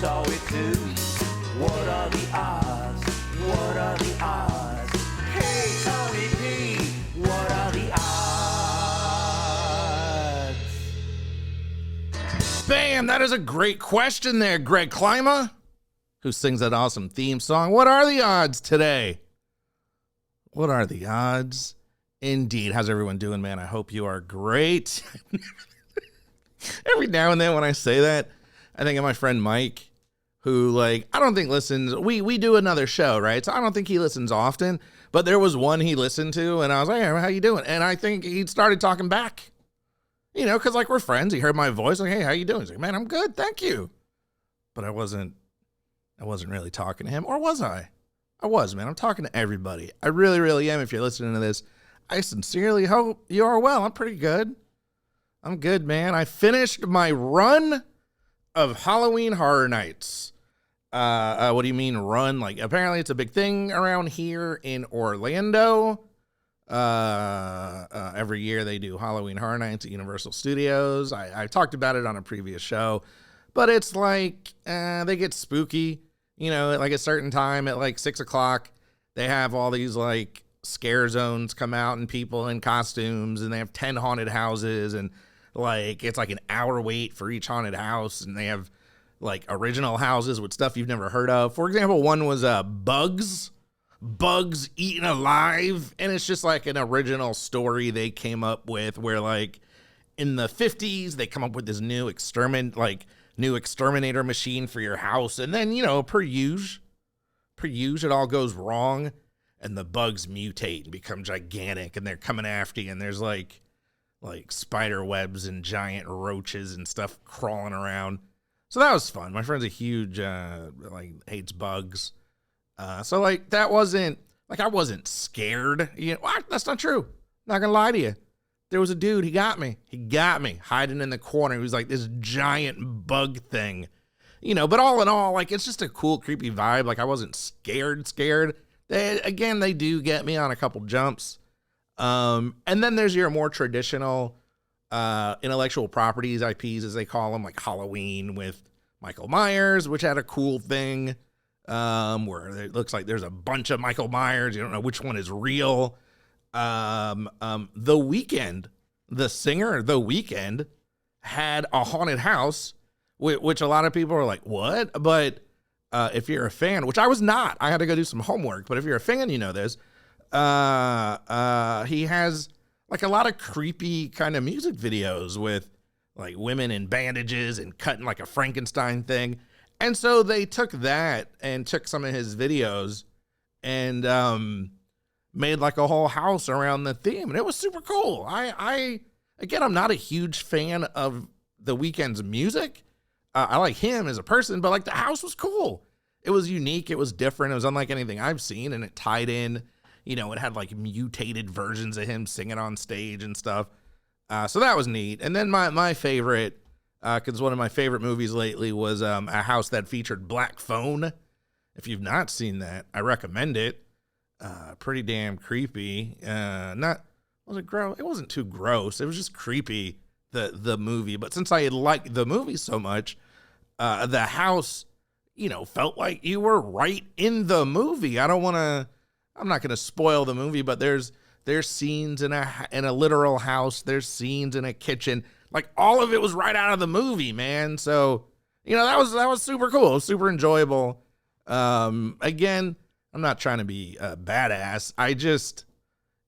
saw it too. What are the odds? What are the odds? Hey, Tony P, what are the odds? Bam, that is a great question there, Greg Klima, who sings that awesome theme song. What are the odds today? What are the odds? Indeed. How's everyone doing, man? I hope you are great. Every now and then when I say that, I think of my friend Mike, who, like, I don't think listens. We do another show, right? So I don't think he listens often, but there was one he listened to, and I was like, hey, how you doing? And I think he started talking back, you know, because, like, we're friends. He heard my voice, like, hey, how you doing? He's like, man, I'm good, thank you. But I wasn't really talking to him, or was I? I was, man. I'm talking to everybody. I really, really am. If you're listening to this, I sincerely hope you are well. I'm pretty good. I'm good, man. I finished my run of Halloween Horror Nights. What do you mean run? Like, apparently it's a big thing around here in Orlando. Every year they do Halloween Horror Nights at Universal Studios. I talked about it on a previous show, but it's like, they get spooky, you know, at like a certain time at like 6 o'clock, they have all these like scare zones come out and people in costumes, and they have 10 haunted houses, and like, it's like an hour wait for each haunted house, and they have like original houses with stuff you've never heard of. For example, one was Bugs Eaten Alive, and it's just like an original story they came up with where, like, in the 50s, they come up with this new exterminator machine for your house, and then, you know, per usual, it all goes wrong, and the bugs mutate and become gigantic, and they're coming after you, and there's like spider webs and giant roaches and stuff crawling around. So that was fun. My friend's a huge, hates bugs. So like, that wasn't, like, I wasn't scared. You know, what? That's not true. Not gonna lie to you. There was a dude, he got me hiding in the corner. He was like this giant bug thing, you know, but all in all, like, it's just a cool, creepy vibe. Like, I wasn't scared. They do get me on a couple jumps. And then there's your more traditional intellectual properties, IPs as they call them, like Halloween with Michael Myers, which had a cool thing where it looks like there's a bunch of Michael Myers. You don't know which one is real. The Weeknd, the singer, The Weeknd, had a haunted house, which a lot of people are like, what? But if you're a fan, which I was not, I had to go do some homework, but if you're a fan, you know this. He has like a lot of creepy kind of music videos with like women in bandages and cutting like a Frankenstein thing. And so they took that and took some of his videos and made like a whole house around the theme. And it was super cool. Again, I'm not a huge fan of The Weeknd's music. I like him as a person, but like the house was cool. It was unique. It was different. It was unlike anything I've seen, and it tied in. You know, it had like mutated versions of him singing on stage and stuff. So that was neat. And then my favorite, because one of my favorite movies lately was a house that featured Black Phone. If you've not seen that, I recommend it. Pretty damn creepy. Was it gross? It wasn't too gross. It was just creepy, the movie. But since I had liked the movie so much, the house, you know, felt like you were right in the movie. I'm not going to spoil the movie, but there's scenes in a literal house. There's scenes in a kitchen. Like, all of it was right out of the movie, man. So, you know, that was super cool. Super enjoyable. Again, I'm not trying to be a badass. I just,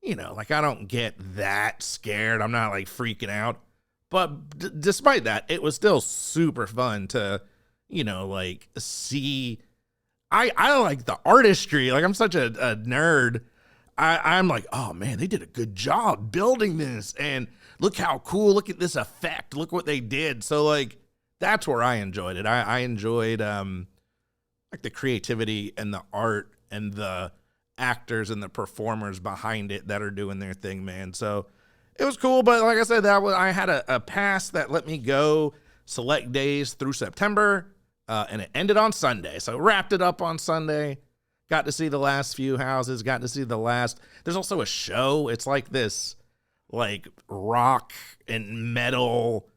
you know, like, I don't get that scared. I'm not like freaking out, but despite that, it was still super fun to, you know, like, see. I like the artistry. Like, I'm such a nerd. I'm like, oh man, they did a good job building this, and look how cool, look at this effect, look what they did. So like, that's where I enjoyed it. I enjoyed like the creativity and the art and the actors and the performers behind it that are doing their thing, man. So it was cool. But like I said, I had a pass that let me go select days through September. And it ended on Sunday. So wrapped it up on Sunday. Got to see the last few houses. Got to see there's also a show. It's like this, like, rock and metal,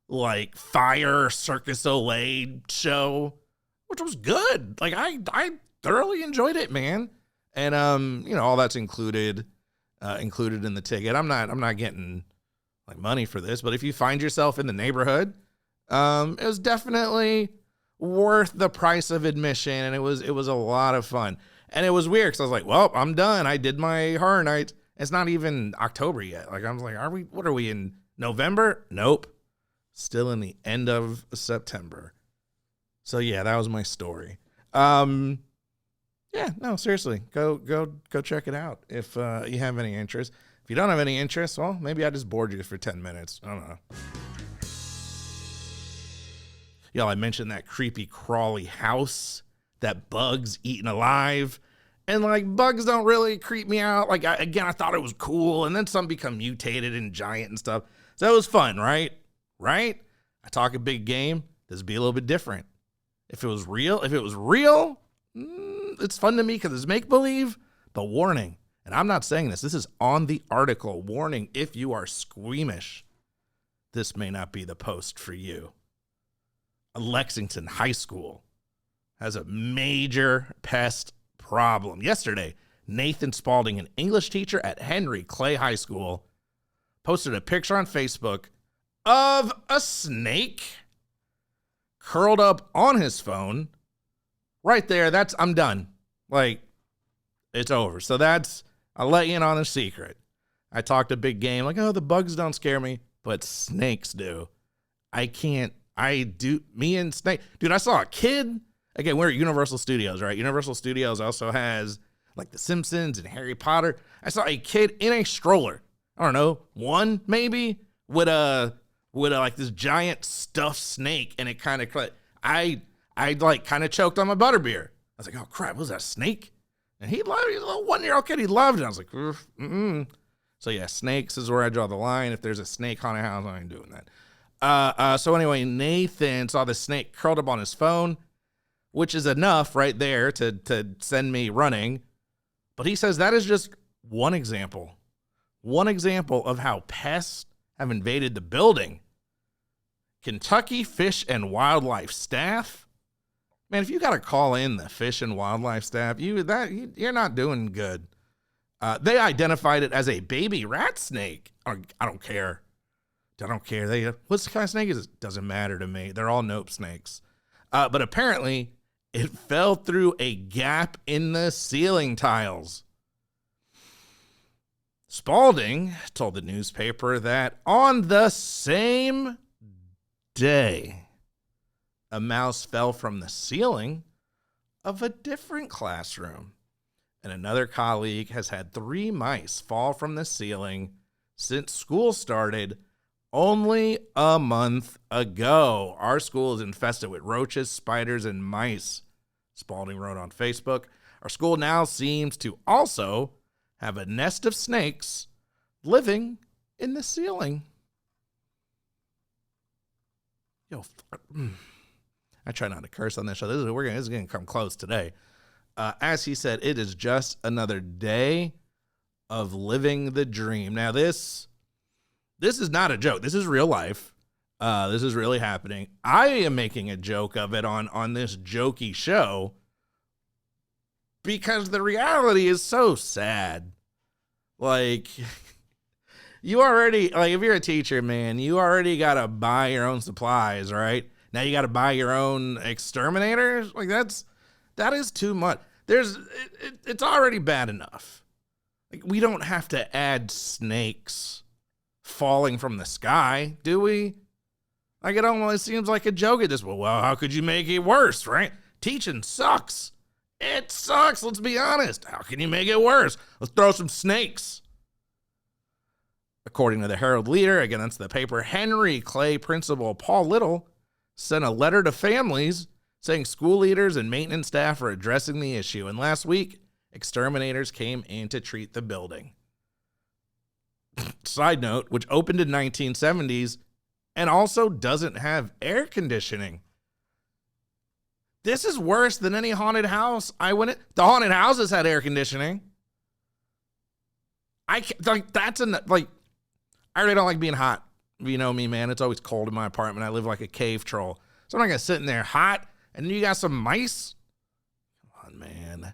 like, fire Circus Olay show which was good. Like I thoroughly enjoyed it, man. And all that's included in the ticket. I'm not getting like money for this, but if you find yourself in the neighborhood, it was definitely worth the price of admission, and it was a lot of fun. And it was weird because I was like, well, I'm done. I did my horror nights. It's not even October yet. Like, I was like, what are we in November? Nope. Still in the end of September. So yeah, that was my story. Yeah, no, seriously, go check it out if you have any interest. If you don't have any interest, well, maybe I just bored you for 10 minutes. I don't know. I mentioned that creepy crawly house that bugs eaten alive. And like, bugs don't really creep me out. Like, I thought it was cool. And then some become mutated and giant and stuff. So it was fun, right? Right? I talk a big game. This would be a little bit different. If it was real, it's fun to me because it's make-believe. But warning, and I'm not saying this is on the article. Warning, if you are squeamish, this may not be the post for you. Lexington High School has a major pest problem. Yesterday, Nathan Spaulding, an English teacher at Henry Clay High School, posted a picture on Facebook of a snake curled up on his phone. Right there, I'm done. Like, it's over. So I'll let you in on a secret. I talked a big game, like, oh, the bugs don't scare me, but snakes do. Me and snake. Dude, I saw a kid. Again, we're at Universal Studios, right? Universal Studios also has like The Simpsons and Harry Potter. I saw a kid in a stroller. I don't know, one maybe, with a like this giant stuffed snake, and it kind of, I like kind of choked on my butterbeer. I was like, oh crap, was that a snake? And he loved it. He was a little 1-year-old kid. He loved it. I was like, mm-mm. So yeah, snakes is where I draw the line. If there's a snake haunted house, I ain't doing that. So anyway, Nathan saw the snake curled up on his phone, which is enough right there to send me running. But he says that is just one example of how pests have invaded the building. Kentucky Fish and Wildlife staff. Man, if you got to call in the Fish and Wildlife staff, you're not doing good. They identified it as a baby rat snake. I don't care. What kind of snake is it? Doesn't matter to me. They're all nope snakes. But apparently, it fell through a gap in the ceiling tiles. Spaulding told the newspaper that on the same day, a mouse fell from the ceiling of a different classroom. And another colleague has had 3 mice fall from the ceiling since school started only a month ago. Our school is infested with roaches, spiders, and mice, Spaulding wrote on Facebook. Our school now seems to also have a nest of snakes living in the ceiling. I try not to curse on this show. This is going to come close today. As he said, it is just another day of living the dream. Now, this is not a joke. This is real life. This is really happening. I am making a joke of it on this jokey show because the reality is so sad. Like, you already, like, if you're a teacher, man, you already got to buy your own supplies, right? Now you got to buy your own exterminators. Like, that is too much. It's already bad enough. Like, we don't have to add snakes falling from the sky, do we? Like, it almost seems like a joke at this point. Well, how could you make it worse, right? Teaching sucks. It sucks, let's be honest. How can you make it worse? Let's throw some snakes. According to the Herald Leader, again, that's the paper, Henry Clay principal Paul Little sent a letter to families saying school leaders and maintenance staff are addressing the issue. And last week, exterminators came in to treat the building. Side note, which opened in 1970s and also doesn't have air conditioning. This is worse than any haunted house I went in. The haunted houses had air conditioning. I already don't like being hot. You know me, man. It's always cold in my apartment. I live like a cave troll. So I'm not going to sit in there hot And you got some mice? Come on, man.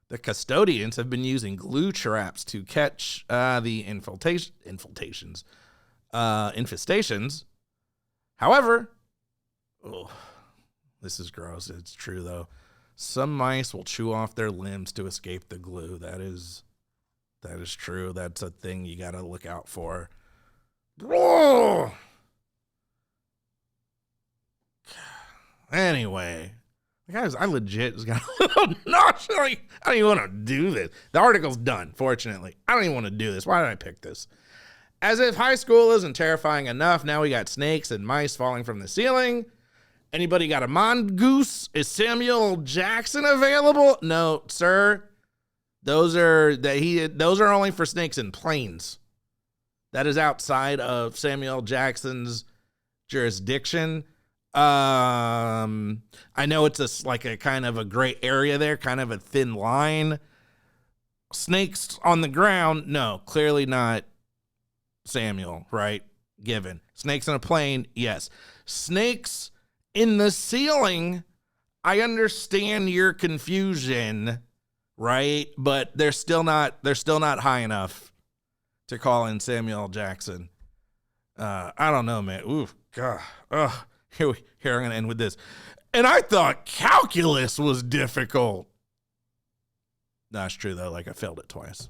The custodians have been using glue traps to catch the infestations. However, this is gross. It's true, though. Some mice will chew off their limbs to escape the glue. That is true. That's a thing you got to look out for. Whoa! Anyway, guys, I legit just got a little nauseous. I don't even want to do this. The article's done, fortunately. I don't even want to do this. Why did I pick this? As if high school isn't terrifying enough, now we got snakes and mice falling from the ceiling. Anybody got a mongoose? Is Samuel Jackson available? No, sir. Those are only for snakes in planes. That is outside of Samuel Jackson's jurisdiction. I know it's like a kind of a gray area there, kind of a thin line. Snakes on the ground? No, clearly not Samuel, right? Given. Snakes in a plane? Yes. Snakes in the ceiling, I understand your confusion, right? But they're still not high enough to call in Samuel Jackson. I don't know, man. Ooh, God. Ugh. Here I'm gonna end with this. And I thought calculus was difficult. That's true though. Like I failed it twice.